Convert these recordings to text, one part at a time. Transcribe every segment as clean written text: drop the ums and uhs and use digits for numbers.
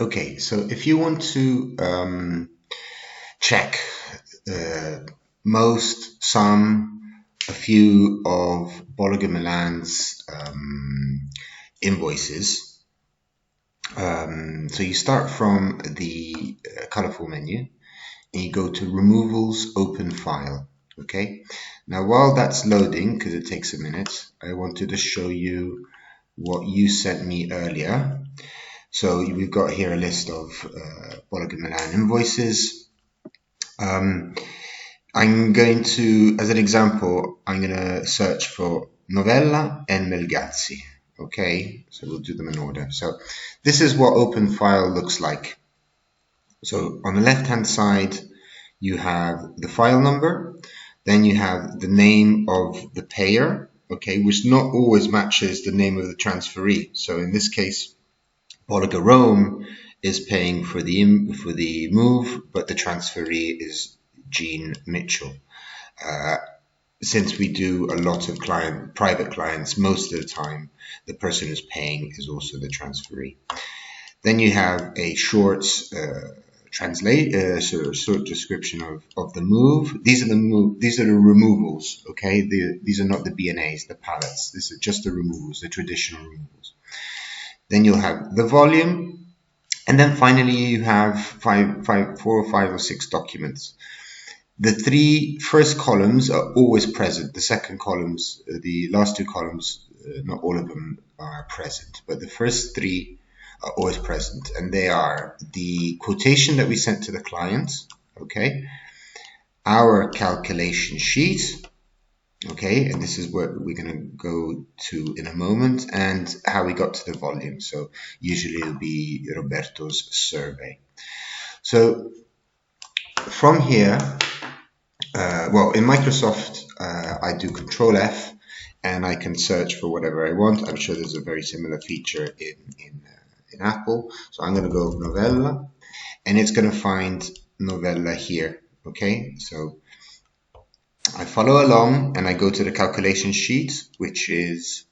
Okay, so if you want to check most, some, a few of Bolliger Milan's invoices, so you start from the colorful menu and you go to Removals, Open File. Okay, now while that's loading, because it takes a minute, I wanted to show you what you sent me earlier. So we've got here a list of Bolliger Milan invoices. I'm going to, as an example, I'm going to search for Novella and Melgazzi. Okay, so we'll do them in order. So this is what open file looks like. So on the left hand side, you have the file number, then you have the name of the payer, okay, which not always matches the name of the transferee. So in this case, Bolliger Rome is paying for the move, but the transferee is Jean Mitchell. Since we do a lot of private clients, most of the time the person who's paying is also the transferee. Then you have a short short description of the move. These are the removals. Okay, these are not the B&As, the pallets. This is just the removals, the traditional removals. Then you'll have the volume, and then finally you have 4 or 5 or 6 documents. The 3 first columns are always present. The second columns, the last 2 columns, not all of them are present, but the first 3 are always present, and they are the quotation that we sent to the client, okay, our calculation sheet, okay, and this is what we're going to go to in a moment, and how we got to the volume. So usually it'll be Roberto's survey. So from here, well, in Microsoft, I do Control F, and I can search for whatever I want. I'm sure there's a very similar feature in Apple. So I'm going to go Novella, and it's going to find Novella here. Okay, so I follow along and I go to the calculation sheet, which is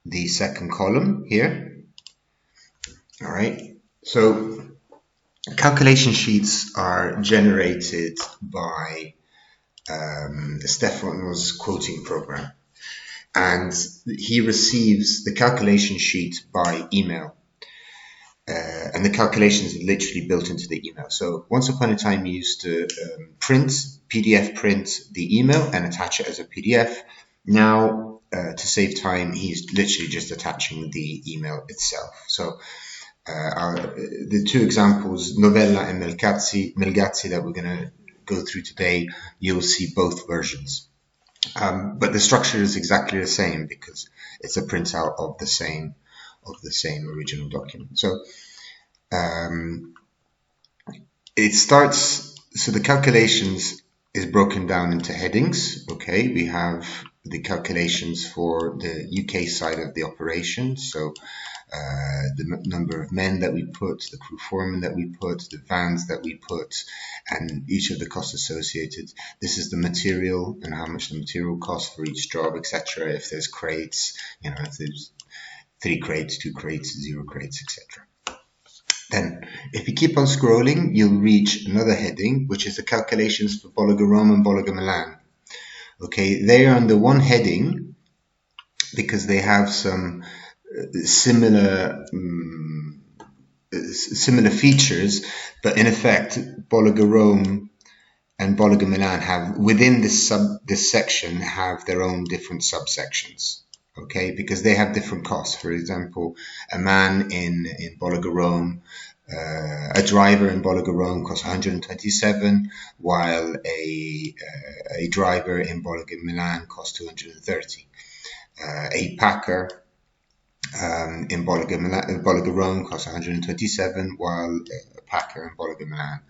the second column here. All right, so calculation sheets are generated by Stefano's quoting program, and he receives the calculation sheet by email. And the calculations are literally built into the email. So once upon a time, he used to PDF print the email and attach it as a PDF. Now, to save time, he's literally just attaching the email itself. So the 2 examples, Novella and Melgazzi, that we're going to go through today, you'll see both versions. But the structure is exactly the same because it's a printout of the same original document. So it starts, so the calculations is broken down into headings. Okay, we have the calculations for the UK side of the operation. So the number of men that we put, the crew foreman that we put, the vans that we put, and each of the costs associated. This is the material and how much the material costs for each job, etc. If there's crates, you know, if there's 3 crates, 2 crates, 0 crates, etc. Then, if you keep on scrolling, you'll reach another heading, which is the calculations for Bolliger Rome and Bolliger Milan. Okay, they are under one heading because they have some similar features, but in effect, Bolliger Rome and Bolliger Milan have within this section have their own different subsections. Okay, because they have different costs. For example, a man in Bolliger Rome, a driver in Bolliger Rome costs 127, while a driver in Bolliger Milan costs 230. A packer in Bolliger Rome costs 127, while a packer in Bolliger Milan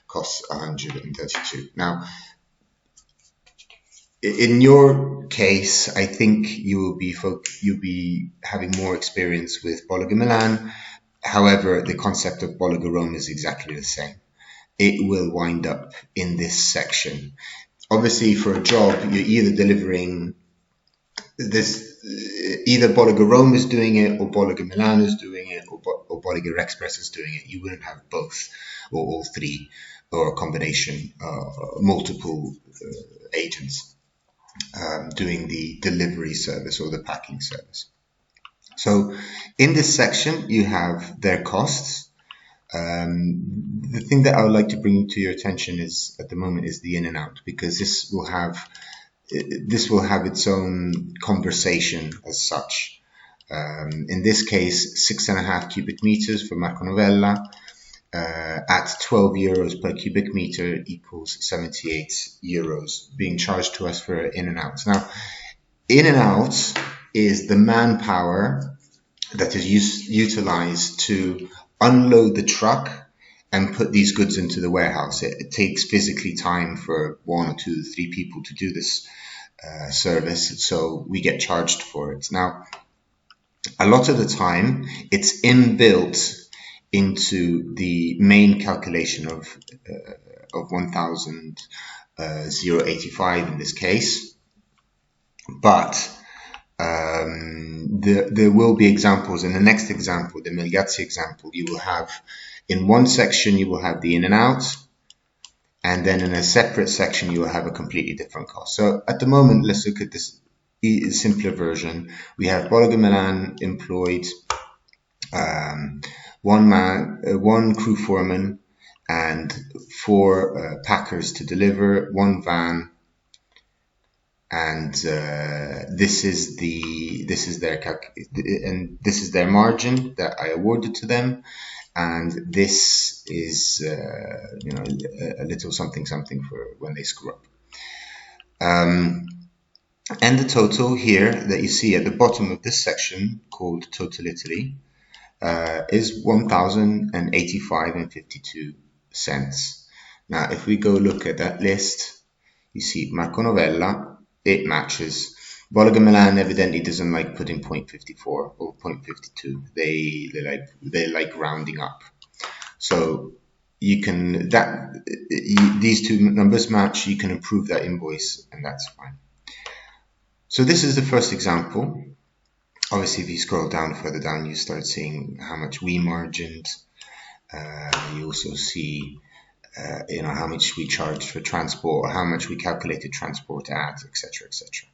costs 132. Now, in your case, I think you'll be having more experience with Bolliger Milan. However, the concept of Bolliger Rome is exactly the same. It will wind up in this section. Obviously, for a job, you're either delivering this, either Bolliger Rome is doing it, or Bolliger Milan is doing it, or or Bolliger Express is doing it. You wouldn't have both or all three or a combination, multiple agents doing the delivery service or the packing service. So in this section, you have their costs. The thing that I would like to bring to your attention is at the moment is the in and out, because this will have its own conversation as such. In this case, 6.5 cubic meters for Marco Novella at 12 euros per cubic meter equals 78 euros being charged to us for in and out. Now, in and out is the manpower that is utilized to unload the truck and put these goods into the warehouse. It takes physically time for 1 or 2 or 3 people to do this service, so we get charged for it. Now, a lot of the time, it's inbuilt into the main calculation of 1,085 in this case, but there will be examples. In the next example, the Melgazzi example, you will have in one section you will have the in and out, and then in a separate section you will have a completely different cost. So at the moment, let's look at this simpler version. We have Bolliger Milan employed one crew foreman and 4 packers to deliver, 1 van, and this is their margin that I awarded to them, and this is a little something for when they screw up. And the total here that you see at the bottom of this section, called Total Italy, is 1,085.52 cents. Now, if we go look at that list, you see Marco Novella, it matches. Bolliger Milan evidently doesn't like putting 0.54 or 0.52. They like rounding up. So you can these two numbers match. You can approve that invoice, and that's fine. So this is the first example. Obviously, if you scroll down further down, you start seeing how much we margined. You also see, how much we charged for transport, or how much we calculated transport at, etc., etc.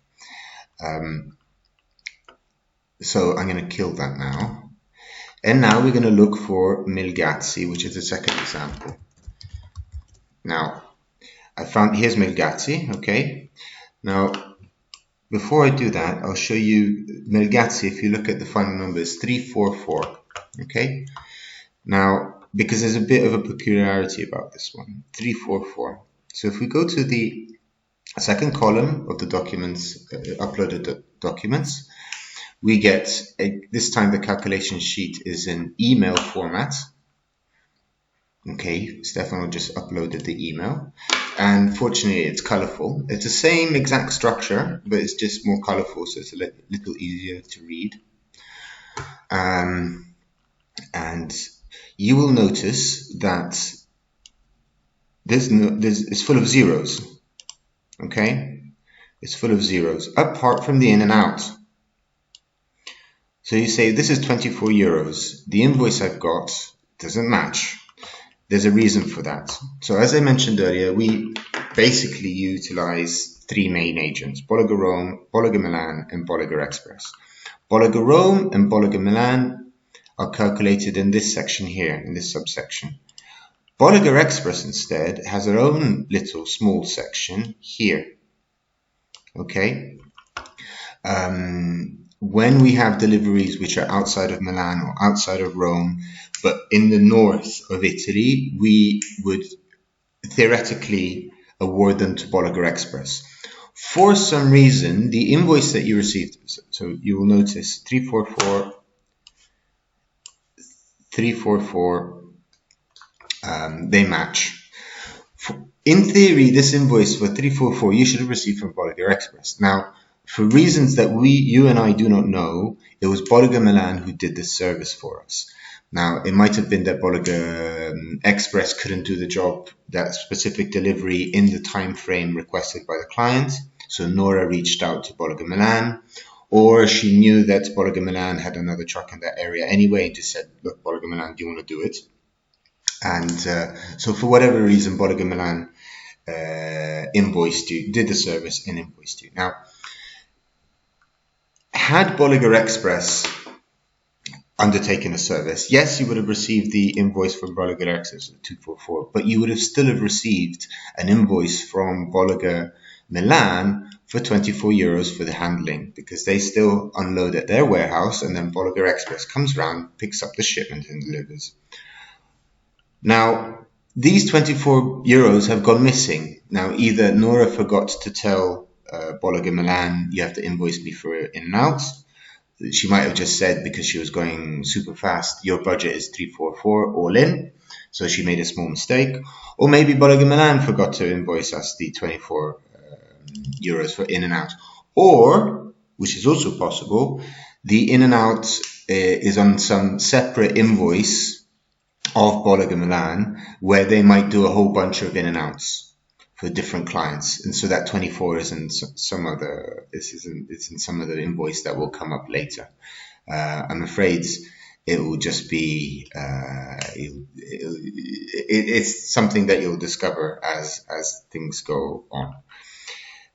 So I'm going to kill that now. And now we're going to look for Melgazzi, which is the second example. Now, here's Melgazzi, okay? Now, before I do that, I'll show you Melgazzi. If you look at the final number, is 344, okay? Now, because there's a bit of a peculiarity about this one, 344. So if we go to the second column of the documents, uploaded documents, we get, this time the calculation sheet is in email format. Okay, Stefano just uploaded the email, and fortunately it's colorful. It's the same exact structure, but it's just more colorful, so it's a little easier to read. And you will notice that it's full of zeros. Okay, it's full of zeros, apart from the in and out. So you say, this is 24 euros. The invoice I've got doesn't match. There's a reason for that. So as I mentioned earlier, we basically utilize 3 main agents: Bolliger Rome, Bolliger Milan, and Bolliger Express. Bolliger Rome and Bolliger Milan are calculated in this section here, in this subsection. Bolliger Express instead has their own little small section here. Okay? When we have deliveries which are outside of Milan or outside of Rome, but in the north of Italy, we would theoretically award them to Bolliger Express. For some reason, the invoice that you received, so you will notice 344, they match. In theory, this invoice for 344 you should have received from Bolliger Express. Now, for reasons that you and I do not know, it was Bolliger Milan who did this service for us. Now, it might have been that Bolliger Express couldn't do the job, that specific delivery, in the time frame requested by the client, so Nora reached out to Bolliger Milan, or she knew that Bolliger Milan had another truck in that area anyway and just said, look, Bolliger Milan, do you want to do it? And so for whatever reason, Bolliger Milan invoiced you, did the service and invoiced you. Now, had Bolliger Express undertaken a service, yes, you would have received the invoice from Bolliger Express at 244, but you would have still have received an invoice from Bolliger Milan for 24 euros for the handling, because they still unload at their warehouse and then Bolliger Express comes round, picks up the shipment and delivers. Now, these 24 euros have gone missing. Now, either Nora forgot to tell Bolliger Milan, you have to invoice me for in and out. She might have just said, because she was going super fast, your budget is 344 all in. So she made a small mistake. Or maybe Bolliger Milan forgot to invoice us the 24 euros for in and out. Or, which is also possible, the in and out is on some separate invoice of Bolliger Milan, where they might do a whole bunch of in and outs for different clients, and so that 24 is in some other. It's in some of the invoice that will come up later. I'm afraid it will just be. It's something that you'll discover as things go on.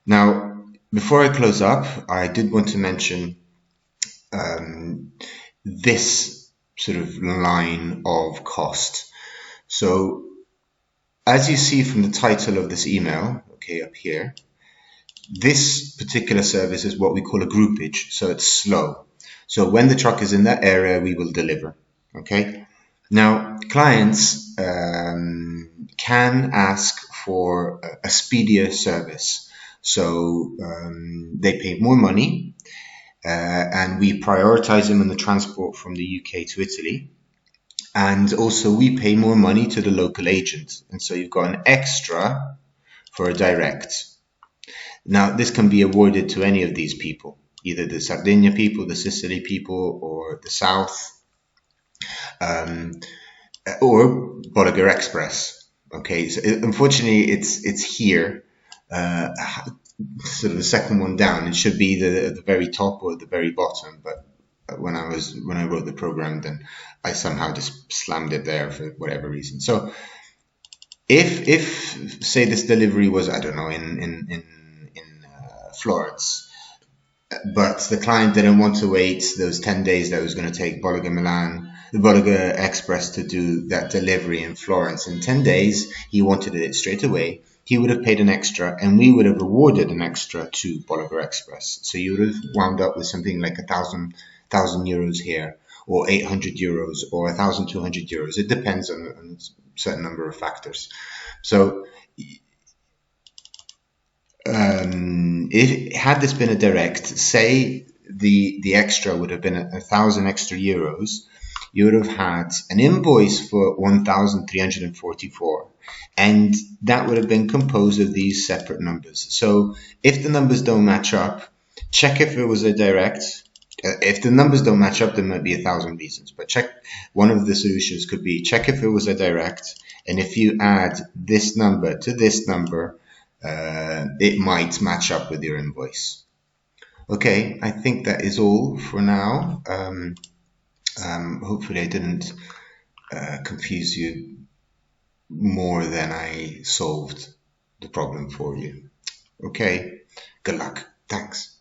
Now, before I close up, I did want to mention this sort of line of cost. So, as you see from the title of this email, okay, up here, this particular service is what we call a groupage, so it's slow. So when the truck is in that area, we will deliver, okay? Now, clients can ask for a speedier service. So they pay more money, and we prioritize them in the transport from the UK to Italy. And also we pay more money to the local agent. And so you've got an extra for a direct. Now, this can be awarded to any of these people, either the Sardinia people, the Sicily people, or the South, or Bolliger Express. Okay, so unfortunately, it's here, sort of the second one down. It should be the very top or the very bottom, but when I wrote the program, then I somehow just slammed it there for whatever reason. So if say this delivery was, I don't know, in Florence, but the client didn't want to wait those 10 days that it was going to take the Bolliger Express to do that delivery in Florence in 10 days, he wanted it straight away. He would have paid an extra, and we would have awarded an extra to Bolliger Express. So you would have wound up with something like 1,000 euros here, or 800 euros, or 1,200 euros. It depends on a certain number of factors. So if had this been a direct, say the extra would have been 1,000 extra euros, you would have had an invoice for 1,344, and that would have been composed of these separate numbers. So if the numbers don't match up, check if it was a direct. If the numbers don't match up, there might be 1,000 reasons, but check. One of the solutions could be check if it was a direct, and if you add this number to this number, it might match up with your invoice. Okay, I think that is all for now. Hopefully I didn't confuse you more than I solved the problem for you. Okay, good luck. Thanks.